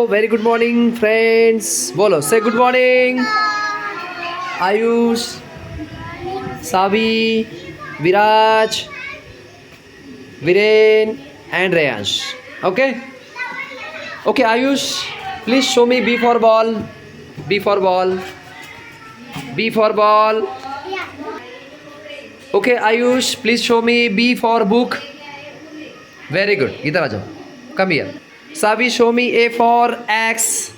very good morning, friends. Bolo, say good morning. Ayush, Sabi, Viraj, Viren, and Rayansh. Okay? Okay, Ayush, please show me B for ball. B for ball. B for ball. Okay, Ayush, please show me B for book. Very good. Idhar aa jao. Come here. Sabi, show me A for X.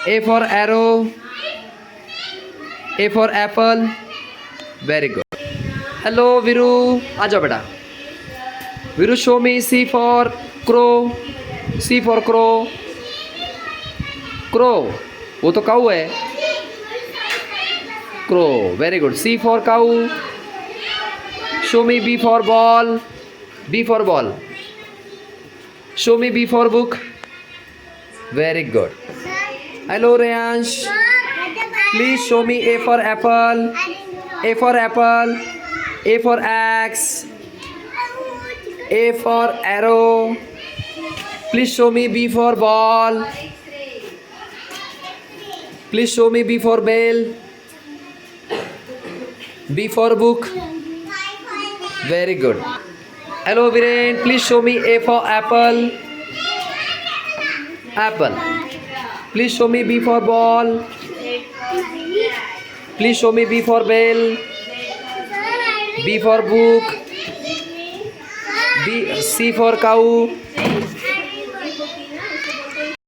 A for arrow. A for apple. Very good. Hello, Viru. आ जाओ बेटा. Viru, show me C for crow. C for crow. Crow. वो तो काऊ है. Crow. Very good. C for cow. Show me B for ball. B for ball. Show me B for book. Very good. Hello, Rayansh. Please show me A for apple. A for apple. A for axe. A for arrow. Please show me B for ball. Please show me B for bell. B for book. Very good. Hello, Viren. Please show me A for apple. Apple. Please show me B for ball. Please show me B for bell. B for book. C for cow.